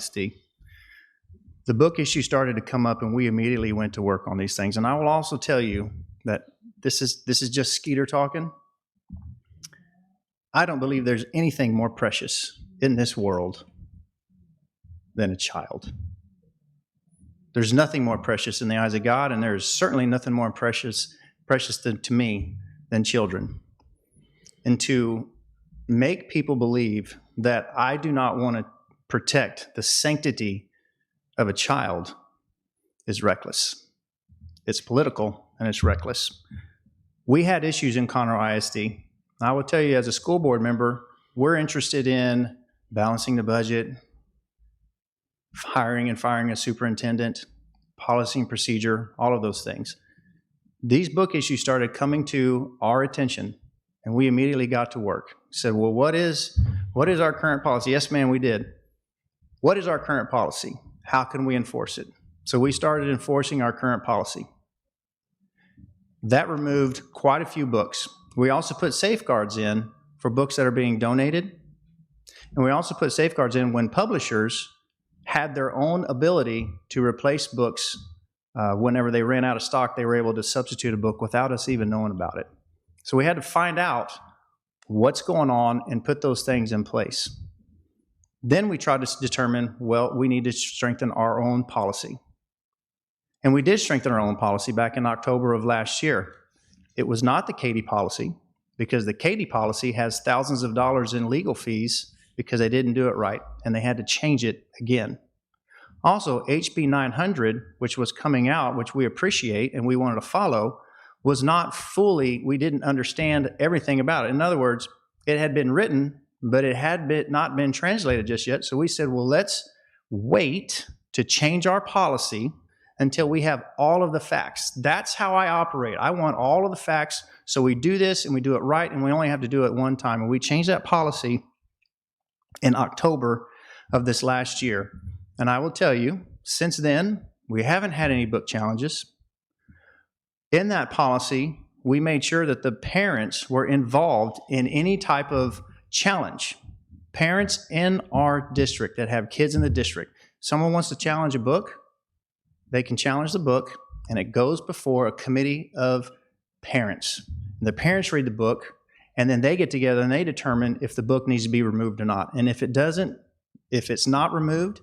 ISD. The book issue started to come up, and we immediately went to work on these things. And I will also tell you that this is just Skeeter talking. I don't believe there's anything more precious in this world than a child. There's nothing more precious in the eyes of God, and there's certainly nothing more precious to me than children. And to make people believe that I do not want to protect the sanctity of a child is reckless. It's political and it's reckless. We had issues in Conroe ISD. I will tell you, as a school board member, we're interested in balancing the budget, hiring and firing a superintendent, policy and procedure, all of those things. These book issues started coming to our attention, and we immediately got to work. Said, well, what is our current policy? Yes, ma'am, we did. What is our current policy? How can we enforce it? So we started enforcing our current policy. That removed quite a few books. We also put safeguards in for books that are being donated. And we also put safeguards in when publishers had their own ability to replace books. Whenever they ran out of stock, they were able to substitute a book without us even knowing about it. So we had to find out what's going on and put those things in place. Then we tried to determine, well, we need to strengthen our own policy. And we did strengthen our own policy back in October of last year. It was not the Katie policy, because the Katie policy has thousands of dollars in legal fees because they didn't do it right, and they had to change it again. Also, HB 900, which was coming out, which we appreciate and we wanted to follow, was not fully, we didn't understand everything about it. In other words, it had been written, but it had not been translated just yet. So we said, well, let's wait to change our policy until we have all of the facts. That's how I operate. I want all of the facts, so we do this and we do it right, and we only have to do it one time. And we changed that policy in October of this last year. And I will tell you, since then, we haven't had any book challenges. In that policy, we made sure that the parents were involved in any type of challenge. Parents in our district that have kids in the district, someone wants to challenge a book, they can challenge the book, and it goes before a committee of parents. And the parents read the book, and then they get together and they determine if the book needs to be removed or not. And if it's not removed,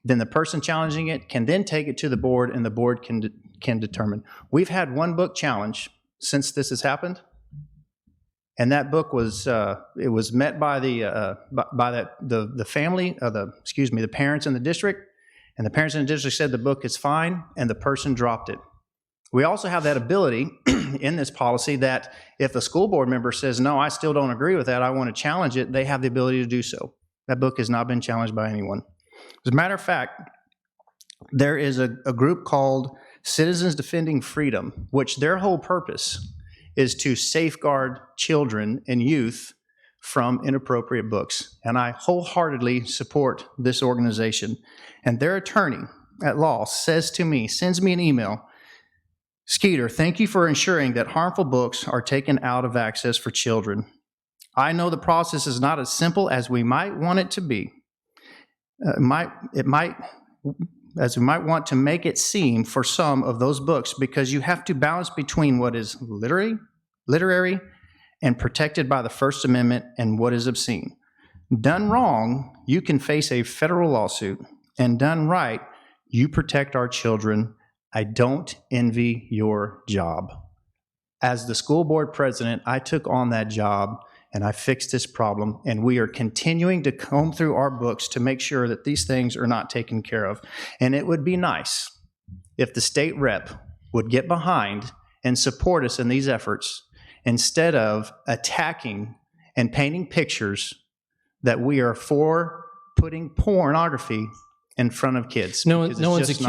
then the person challenging it can then take it to the board, and the board can determine. We've had one book challenge since this has happened, and that book was it was met by the family, the parents in the district, and the parents in the district said the book is fine, and the person dropped it. We also have that ability in this policy that if a school board member says, no, I still don't agree with that, I want to challenge it, they have the ability to do so. That book has not been challenged by anyone. As a matter of fact, there is a group called Citizens Defending Freedom, which their whole purpose is to safeguard children and youth from inappropriate books. And I wholeheartedly support this organization. And their attorney at law sends me an email, Skeeter, thank you for ensuring that harmful books are taken out of access for children. I know the process is not as simple as we might want it to be. As we might want to make it seem for some of those books, because you have to balance between what is literary and protected by the First Amendment and what is obscene. Done wrong, you can face a federal lawsuit, and done right, you protect our children. I don't envy your job. As the school board president, I took on that job and I fixed this problem, and we are continuing to comb through our books to make sure that these things are not taken care of. And it would be nice if the state rep would get behind and support us in these efforts instead of attacking and painting pictures that we are for putting pornography in front of kids. No one's accusing